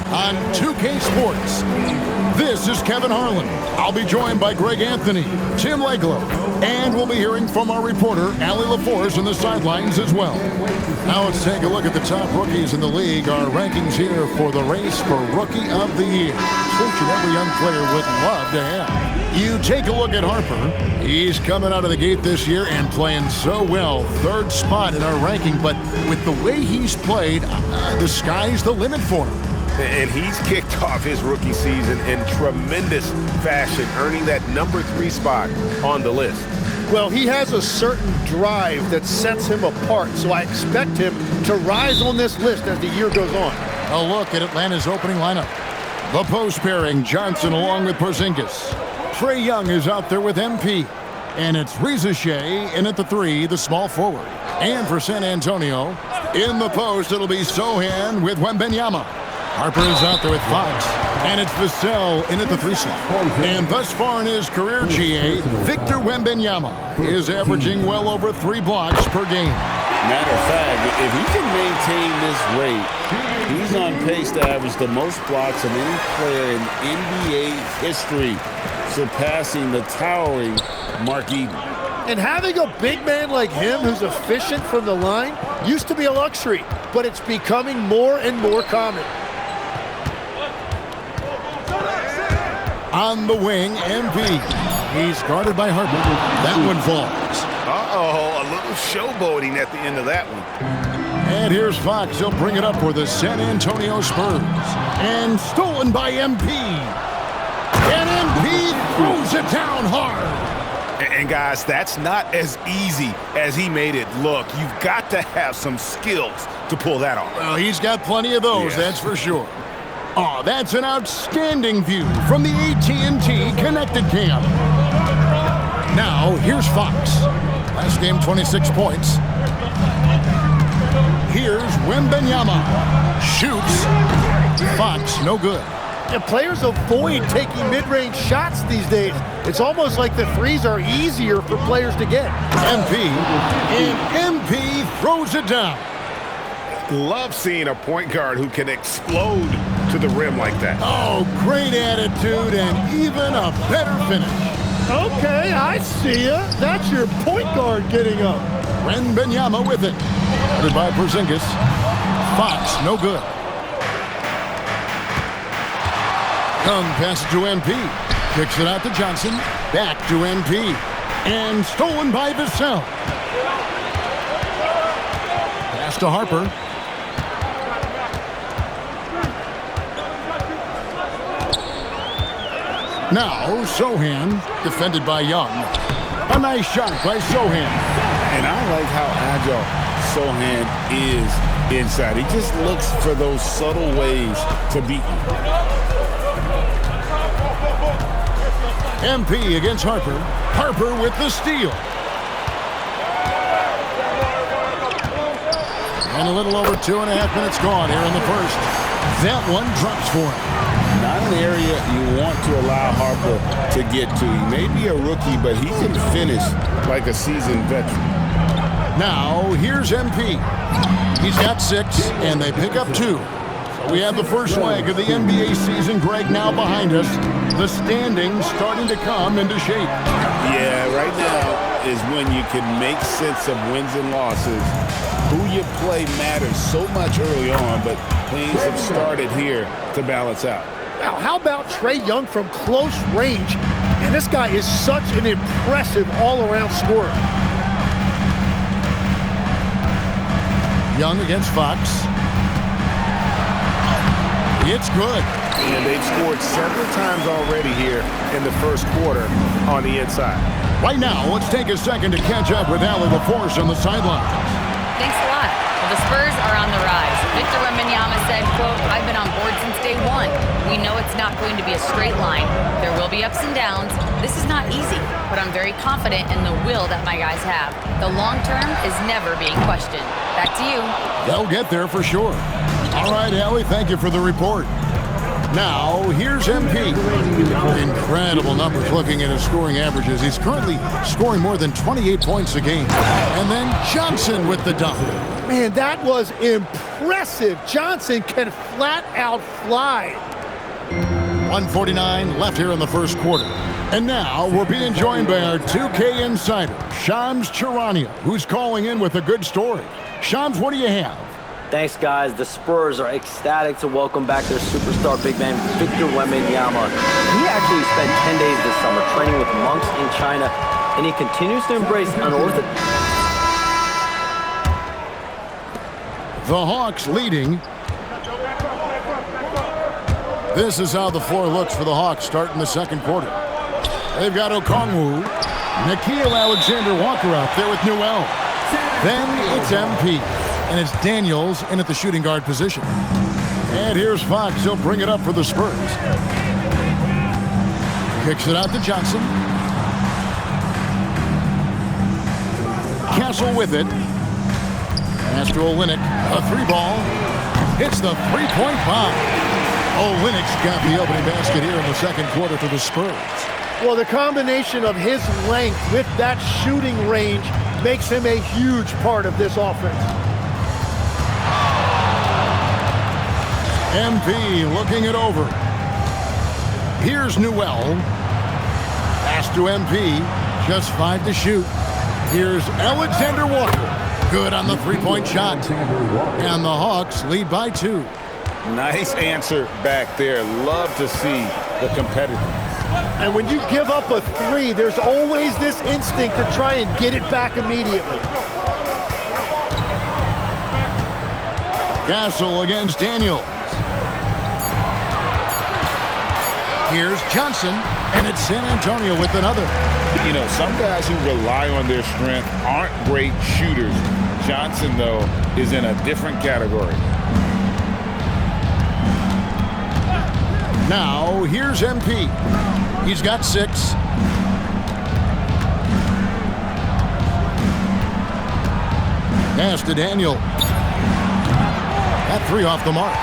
on 2K Sports. This is Kevin Harlan. I'll be joined by Greg Anthony, Tim Leglow, and we'll be hearing from our reporter, Allie LaForce, on the sidelines as well. Now let's take a look at the top rookies in the league. Our rankings here for the race for Rookie of the Year. Something every young player would love to have. You take a look at Harper. He's coming out of the gate this year and playing so well. Third spot in our ranking, but with the way he's played, the sky's the limit for him. And he's kicked off his rookie season in tremendous fashion, earning that number 3 spot on the list. Well, he has a certain drive that sets him apart, so I expect him to rise on this list as the year goes on. A look at Atlanta's opening lineup. The post pairing, Johnson along with Porzingis. Trae Young is out there with MP. And it's Reza Shea in at the 3, the small forward. And for San Antonio, in the post, it'll be Sohan with Wembanyama. Harper is out there with Fox. And it's Vassell in at the 3 slot. And thus far in his career, GA, Victor Wembanyama is averaging well over 3 blocks per game. Matter of fact, if he can maintain this rate, he's on pace to average the most blocks of any player in NBA history, surpassing the towering Mark Eaton. And having a big man like him who's efficient from the line used to be a luxury, but it's becoming more and more common. On the wing, MP. He's guarded by Harper. That one falls. Uh-oh, a little showboating at the end of that one. And here's Fox. He'll bring it up for the San Antonio Spurs. And stolen by MP. And MP throws it down hard. And guys, that's not as easy as he made it look. You've got to have some skills to pull that off. Well, he's got plenty of those, Yes. That's for sure. Oh, that's an outstanding view from the AT&T Connected Cam. Now, here's Fox. Last game, 26 points. Here's Wembanyama. Shoots. Fox, no good. And players avoid taking mid-range shots these days. It's almost like the threes are easier for players to get. MP. And MP throws it down. Love seeing a point guard who can explode to the rim like that. Oh, great attitude and even a better finish. Okay, I see ya. That's your point guard getting up. Wembanyama with it. Guarded by Porzingis. Fox, no good. Young passes to MP. Kicks it out to Johnson. Back to MP. And stolen by Vassell. Pass to Harper. Now, Sohan, defended by Young. A nice shot by Sohan. And I like how agile Sohan is inside. He just looks for those subtle ways to beat you. MP against Harper. Harper with the steal. And a little over 2.5 minutes gone here in the first. That one drops for him. Not an area you want to allow Harper to get to. He may be a rookie, but he can finish like a seasoned veteran. Now, here's MP. He's got 6, and they pick up 2. So we have the first leg of the NBA season, Greg, now behind us. The standings starting to come into shape. Yeah, right now is when you can make sense of wins and losses. Who you play matters so much early on, but things have started here to balance out. Now, how about Trae Young from close range? And this guy is such an impressive all-around scorer. Young against Fox. It's good. And they've scored several times already here in the first quarter on the inside. Right now, let's take a second to catch up with Allie LaForce on the sideline. Thanks a lot. Well, the Spurs are on the rise. Victor Wembanyama said, quote, "I've been on board since day one. We know it's not going to be a straight line. There will be ups and downs. This is not easy, but I'm very confident in the will that my guys have. The long term is never being questioned." Back to you. They'll get there for sure. All right, Allie, thank you for the report. Now, here's MP. Incredible numbers looking at his scoring averages. He's currently scoring more than 28 points a game. And then Johnson with the double. Man, that was impressive. impressive. Johnson can flat out fly. 1:49 left here in the first quarter. And now we're being joined by our 2K insider, Shams Charania, who's calling in with a good story. Shams, what do you have? Thanks, guys. The Spurs are ecstatic to welcome back their superstar big man, Victor Wembanyama. He actually spent 10 days this summer training with monks in China, and he continues to embrace unorthodox. The Hawks leading. This is how the floor looks for the Hawks starting the second quarter. They've got Okongwu, Nickeil Alexander-Walker out there with Newell. Then it's MP, and it's Daniels in at the shooting guard position. And here's Fox. He'll bring it up for the Spurs. Kicks it out to Johnson. Castle with it. Pass to Olynyk. A three ball. Hits the three-point bomb. Olynyk's got the opening basket here in the second quarter for the Spurs. Well, the combination of his length with that shooting range makes him a huge part of this offense. MP looking it over. Here's Newell. Pass to MP. Just 5 to shoot. Here's Alexander Walker. Good on the three-point shot. And the Hawks lead by 2. Nice answer back there. Love to see the competitiveness. And when you give up a three, there's always this instinct to try and get it back immediately. Castle against Daniels. Here's Johnson, and it's San Antonio with another. You know, some guys who rely on their strength aren't great shooters. Johnson, though, is in a different category. Now, here's MP. He's got 6. Pass to Daniel. That three off the mark.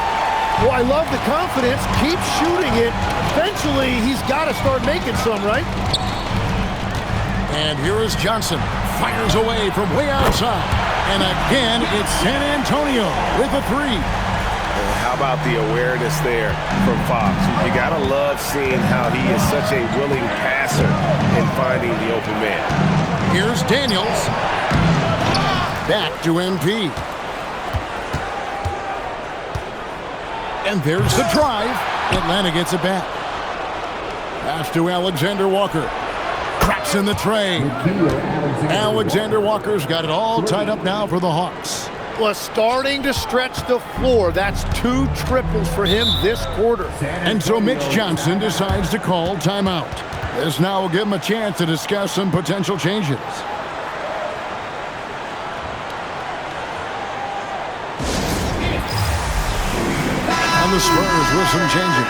Well, I love the confidence. Keep shooting it. Eventually, he's got to start making some, right? And here is Johnson. Fires away from way outside. And again, it's San Antonio with a 3. How about the awareness there from Fox? You gotta love seeing how he is such a willing passer in finding the open man. Here's Daniels. Back to MP. And there's the drive. Atlanta gets it back. Pass to Alexander Walker. Cracks in the tray. Alexander Walker's got it all tied up now for the Hawks. Was starting to stretch the floor. That's 2 triples for him this quarter. And so Mitch Johnson decides to call timeout. This now will give him a chance to discuss some potential changes. On the Spurs with some changes.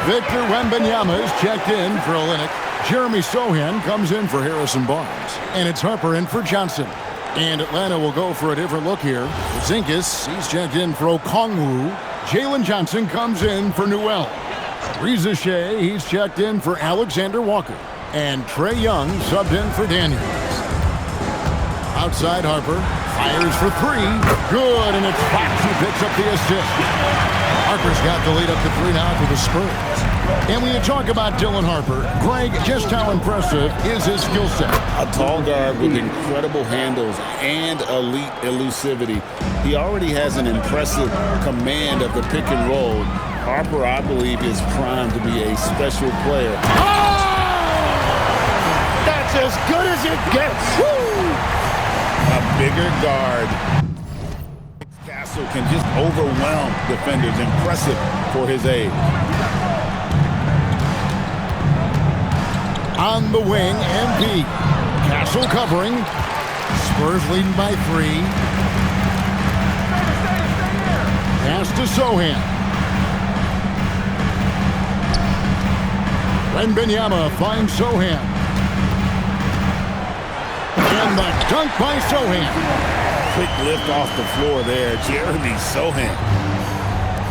Victor Wembanyama is checked in for Olynyk. Jeremy Sohan comes in for Harrison Barnes. And it's Harper in for Johnson. And Atlanta will go for a different look here. Zinkas, he's checked in for Okongwu. Jalen Johnson comes in for Newell. Reza Shea, he's checked in for Alexander Walker. And Trae Young subbed in for Daniels. Outside Harper, fires for 3. Good, and it's Fox who picks up the assist. Harper's got the lead up to 3 now for the Spurs. And when you talk about Dylan Harper, Greg, just how impressive is his skill set? A tall guard with incredible handles and elite elusivity. He already has an impressive command of the pick and roll. Harper, I believe, is primed to be a special player. Oh! That's as good as it gets. Woo! A bigger guard. Castle can just overwhelm defenders. Impressive for his age. On the wing, MP. Castle covering. Spurs leading by 3. Pass to Sohan. Wembanyama finds Sohan. And the dunk by Sohan. Quick lift off the floor there. Jeremy Sohan.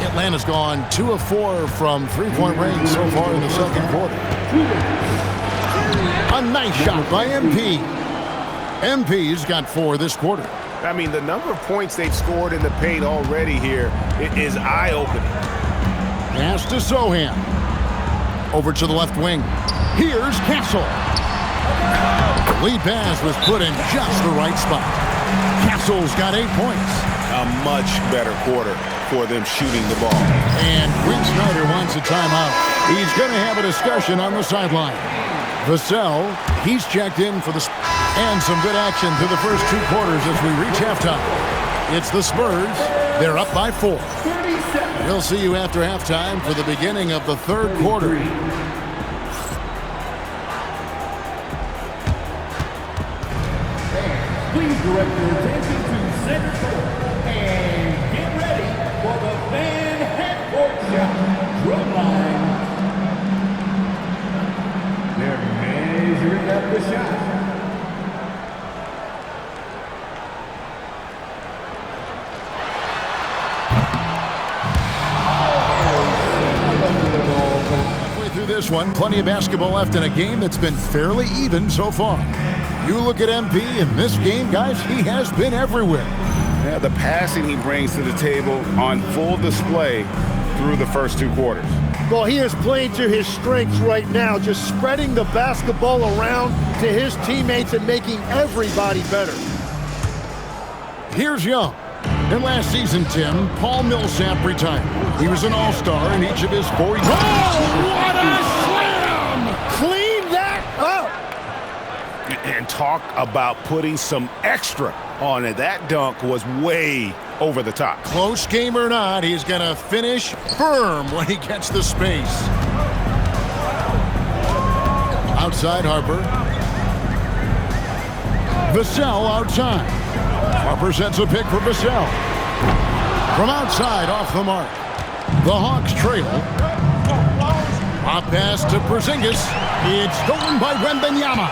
Atlanta's gone 2 of 4 from three-point range so far in the second quarter. A nice shot by MP. MP's got 4 this quarter. I mean, the number of points they've scored in the paint already here is eye-opening. Pass to Sochan. Over to the left wing. Here's Castle. The lead pass was put in just the right spot. Castle's got 8 points. A much better quarter for them shooting the ball. And Quinn Snyder wants a timeout. He's going to have a discussion on the sideline. Vassell, he's checked in for the... And some good action through the first 2 quarters as we reach halftime. It's the Spurs. They're up by 4. We'll see you after halftime for the beginning of the 3rd quarter. Please direct your attention to center court and get ready for the fan half-court shot drum line. They're measuring up the shot. Halfway through this one, plenty of basketball left in a game that's been fairly even so far. You look at MP in this game, guys, he has been everywhere. Yeah, the passing he brings to the table on full display through the first 2 quarters. Well, he is playing to his strengths right now, just spreading the basketball around to his teammates and making everybody better. Here's Young. And last season, Tim, Paul Millsap retired. He was an all-star in each of his 4 years. Oh, what a slam! Clean that up! And talk about putting some extra on it. That dunk was way over the top. Close game or not, he's going to finish firm when he gets the space. Outside Harper. Vassell outside. Harper sets a pick for Vassell. From outside, off the mark. The Hawks trail. Pop pass to Porzingis. It's stolen by Wembanyama.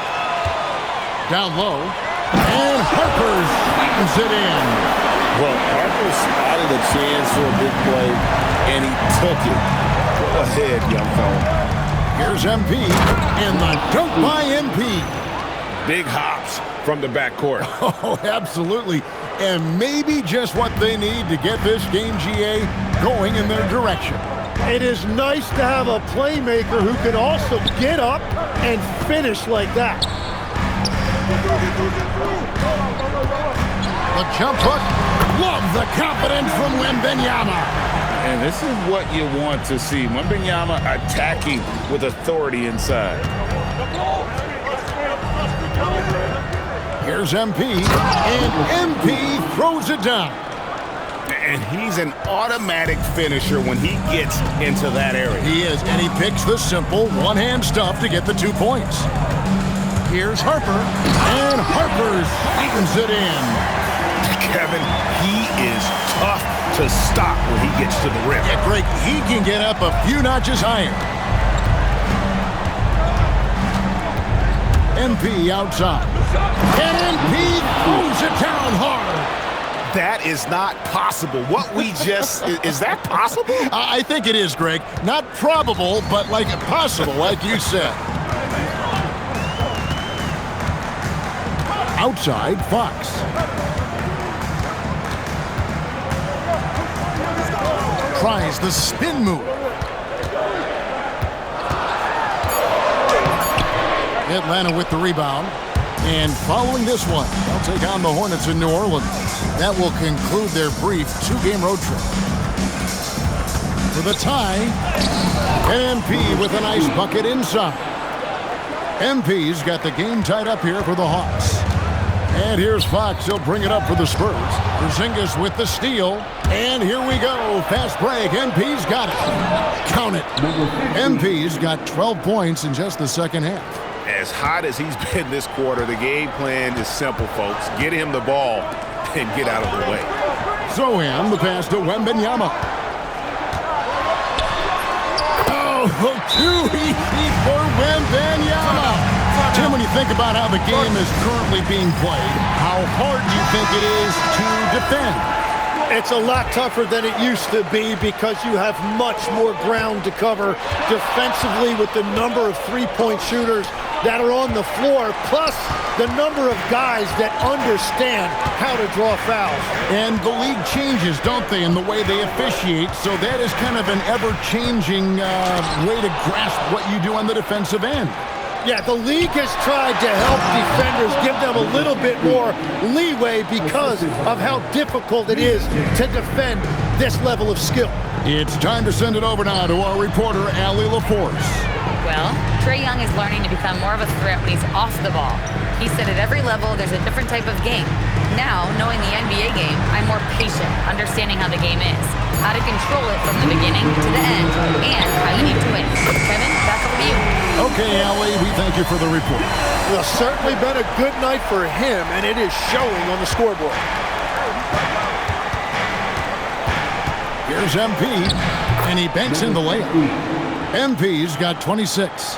Down low. And Harper slams it in. Well, Harper spotted a chance for a big play, and he took it. Go ahead, young fella. Here's MP. And the dunk by MP. Big hops from the backcourt. Oh, absolutely. And maybe just what they need to get this game, GA, going in their direction. It is nice to have a playmaker who can also get up and finish like that. The jump hook. Love the confidence from Wembanyama. And this is what you want to see. Wembanyama attacking with authority inside. Here's MP, and MP throws it down. And he's an automatic finisher when he gets into that area. He is, and he picks the simple one-hand stuff to get the 2 points. Here's Harper, and Harper slams it in. Kevin, he is tough to stop when he gets to the rim. Yeah, Greg, he can get up a few notches higher. MP outside. And MP throws it down hard. That is not possible. What we just... is that possible? I think it is, Greg. Not probable, but like possible, like you said. Outside, Fox. Tries the spin move. Atlanta with the rebound. And following this one, they'll take on the Hornets in New Orleans. That will conclude their brief 2-game road trip. For the tie, MP with a nice bucket inside. MP's got the game tied up here for the Hawks. And here's Fox. He'll bring it up for the Spurs. Porzingis with the steal. And here we go. Fast break. MP's got it. Count it. MP's got 12 points in just the second half. As hot as he's been this quarter, the game plan is simple, folks. Get him the ball and get out of the way. Sochan, the pass to Wembanyama. Oh, too easy for Wembanyama. Tim, when you think about how the game is currently being played, how hard do you think it is to defend? It's a lot tougher than it used to be because you have much more ground to cover defensively with the number of three-point shooters that are on the floor, plus the number of guys that understand how to draw fouls. And the league changes, don't they, in the way they officiate, so that is kind of an ever-changing way to grasp what you do on the defensive end. Yeah, the league has tried to help defenders, give them a little bit more leeway because of how difficult it is to defend this level of skill. It's time to send it over now to our reporter, Allie LaForce. Well, Trae Young is learning to become more of a threat when he's off the ball. He said at every level there's a different type of game. Now, knowing the NBA game, I'm more patient, understanding how the game is, how to control it from the beginning to the end, and how you need to win. Kevin, back over to you. Okay, Allie, we thank you for the report. Well, certainly been a good night for him, and it is showing on the scoreboard. Here's MP, and he banks in the layup. MP's got 26.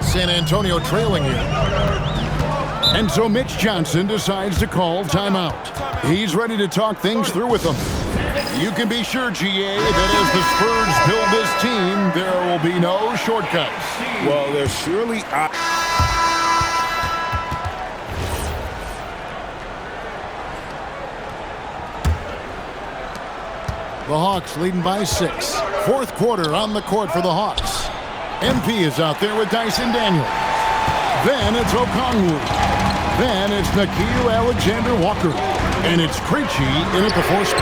San Antonio trailing here. And so Mitch Johnson decides to call timeout. He's ready to talk things through with them. You can be sure, GA, that as the Spurs build this team, there will be no shortcuts. Well, there's surely... The Hawks leading by 6. Fourth quarter on the court for the Hawks. MP is out there with Dyson Daniels. Then it's Okongwu. Then it's Nickeil Alexander-Walker. And it's Krejci in at the force.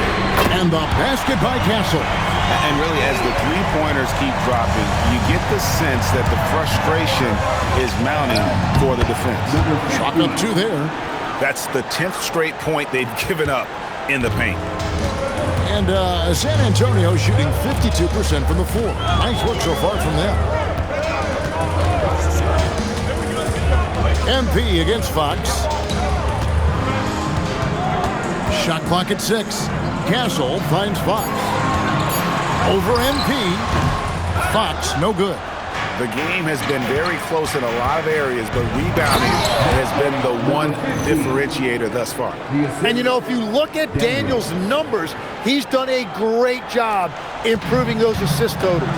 And the basket by Castle. And really, as the three-pointers keep dropping, you get the sense that the frustration is mounting for the defense. Chalk up 2 there. That's the 10th straight point they've given up in the paint. And San Antonio shooting 52% from the floor. Nice work so far from them. MP against Fox. Shot clock at 6. Castle finds Fox. Over MP. Fox, no good. The game has been very close in a lot of areas, but rebounding has been the one differentiator thus far. And, you know, if you look at Daniels' numbers, he's done a great job improving those assist totals.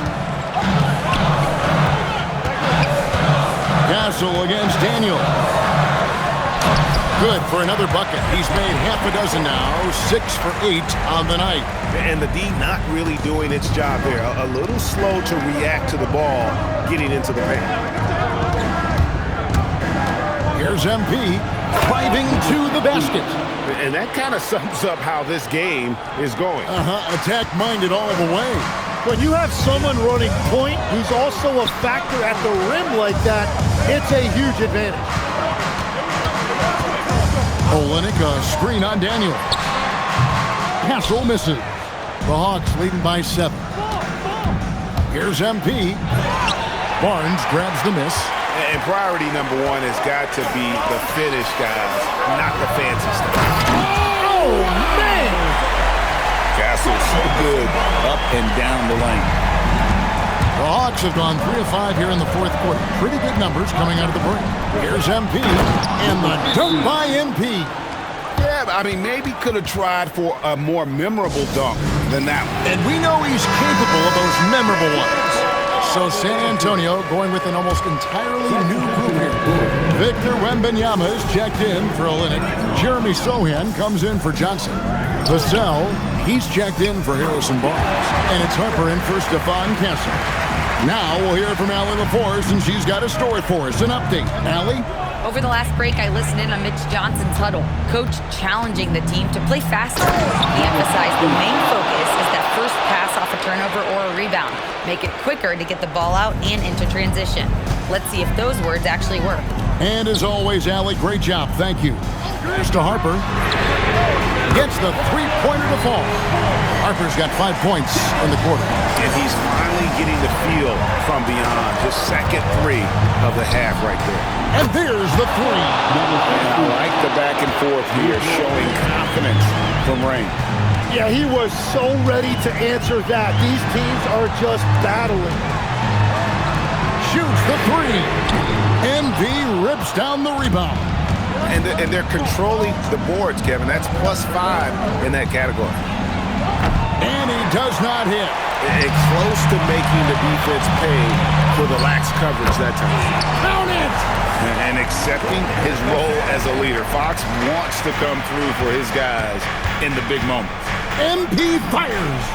Castle against Daniel. Good for another bucket. He's made half a dozen now, 6 for 8 on the night. And the D not really doing its job there. A little slow to react to the ball getting into the paint. Here's MP driving to the basket. And that kind of sums up how this game is going. Attack-minded all the way. When you have someone running point who's also a factor at the rim like that, it's a huge advantage. Olynyk, a screen on Daniel. Castle misses. The Hawks leading by 7. Here's MP. Barnes grabs the miss. And priority number 1 has got to be the finish, guys, not the fancy stuff. Oh, man! Castle's so good up and down the lane. The Hawks have gone 3 of 5 here in the fourth quarter. Pretty good numbers coming out of the break. Here's MP, and the dunk by MP. Yeah, I mean, maybe could have tried for a more memorable dunk than that one. And we know he's capable of those memorable ones. So San Antonio going with an almost entirely new group here. Victor Wembanyama is checked in for Olynyk. Jeremy Sohan comes in for Johnson. Vassell, he's checked in for Harrison Barnes. And it's Harper in for Stephon Castle. Now we'll hear from Allie LaForce, and she's got a story for us. An update. Allie? Over the last break, I listened in on Mitch Johnson's huddle. Coach challenging the team to play faster. He emphasized the main focus is that first pass off a turnover or a rebound. Make it quicker to get the ball out and into transition. Let's see if those words actually work. And as always, Allie, great job. Thank you. Here's to Harper. Gets the three-pointer to fall. Harper's got 5 points in the quarter. And he's finally getting the feel from beyond. His second 3 of the half right there. And there's the 3. And I like the back and forth here, showing confidence from Rain. Yeah, he was so ready to answer that. These teams are just battling. Shoots the 3. MV rips down the rebound. And they're controlling the boards, Kevin. That's +5 in that category. And he does not hit. It's close to making the defense pay for the lax coverage that time. Count it! And accepting his role as a leader. Fox wants to come through for his guys in the big moments. MP fires.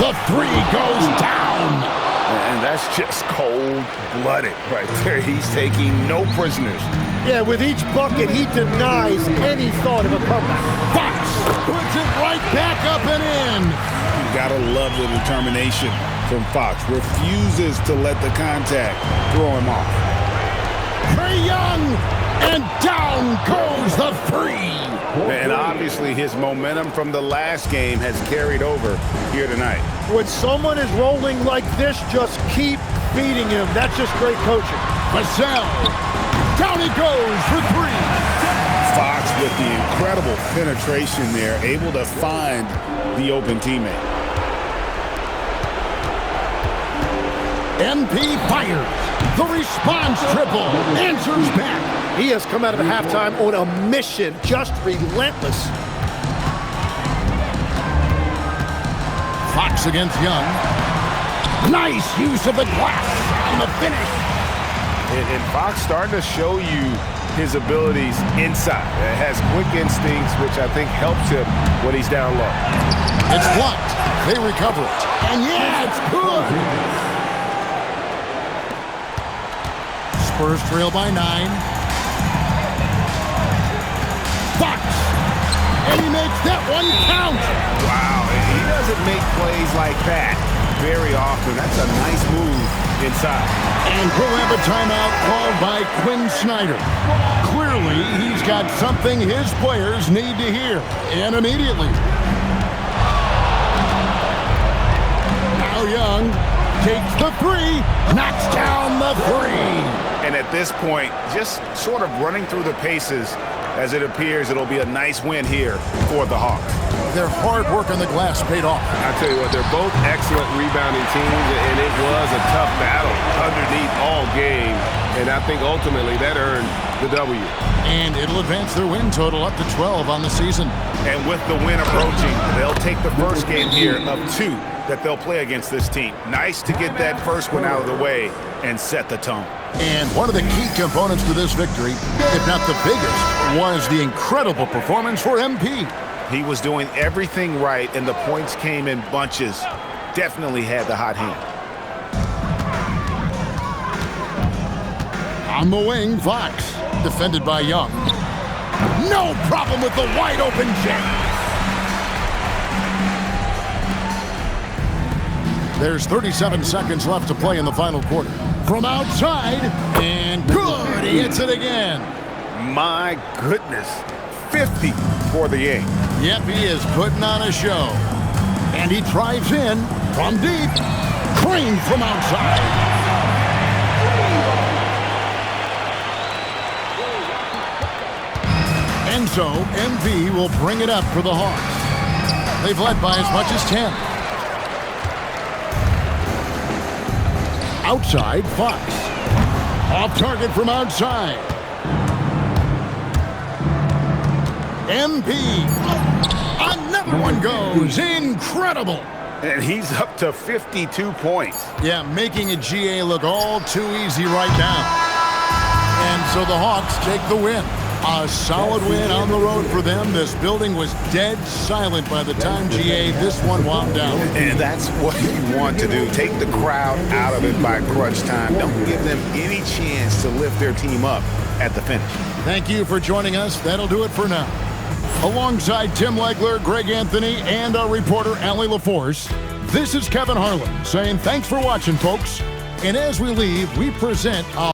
The three goes down. And that's just cold-blooded right there. He's taking no prisoners. Yeah, with each bucket, he denies any thought of a comeback. Fox puts it right back up and in. You gotta love the determination from Fox. Refuses to let the contact throw him off. Trae Young, and down goes the three. And obviously his momentum from the last game has carried over here tonight. When someone is rolling like this, just keep feeding him. That's just great coaching. Vassell, down he goes for three. Fox with the incredible penetration there, able to find the open teammate. MP fires. The response triple answers back. He has come out of halftime on a mission, just relentless. Fox against Young. Nice use of the glass on the finish. And Fox starting to show you his abilities inside. It has quick instincts, which I think helps him when he's down low. It's blocked. They recover it. And yeah, it's good. Spurs trail by 9. Fox. And he makes that one count. Wow, he doesn't make plays like that very often. That's a nice move inside. And we'll have a timeout called by Quinn Snyder. Clearly, he's got something his players need to hear, and immediately. Now Young takes the three, knocks down the three. And at this point, just sort of running through the paces as it appears it'll be a nice win here for the Hawks. Their hard work on the glass paid off. I tell you what, they're both excellent rebounding teams, and it was a tough battle underneath all game. And I think ultimately that earned the W. And it'll advance their win total up to 12 on the season. And with the win approaching, they'll take the first game here of 2 that they'll play against this team. Nice to get that first one out of the way and set the tone. And one of the key components to this victory, if not the biggest, was the incredible performance for MP. He was doing everything right, and the points came in bunches. Definitely had the hot hand. On the wing, Fox, defended by Young. No problem with the wide open jam. There's 37 seconds left to play in the final quarter. From outside, and good, he hits it again. My goodness, 50 for the game. Yep, he is putting on a show. And he drives in from deep. Cream from outside. And so, MV will bring it up for the Hawks. They've led by as much as 10. Outside, Fox. Off target from outside. MP. Another one goes. Incredible. And he's up to 52 points. Yeah, making a GA look all too easy right now. And so the Hawks take the win. A solid win on the road for them. This building was dead silent by the time GA this one wound down. And that's what you want to do. Take the crowd out of it by crunch time. Don't give them any chance to lift their team up at the finish. Thank you for joining us. That'll do it for now. Alongside Tim Legler, Greg Anthony, and our reporter, Allie LaForce, this is Kevin Harlan saying thanks for watching, folks. And as we leave, we present a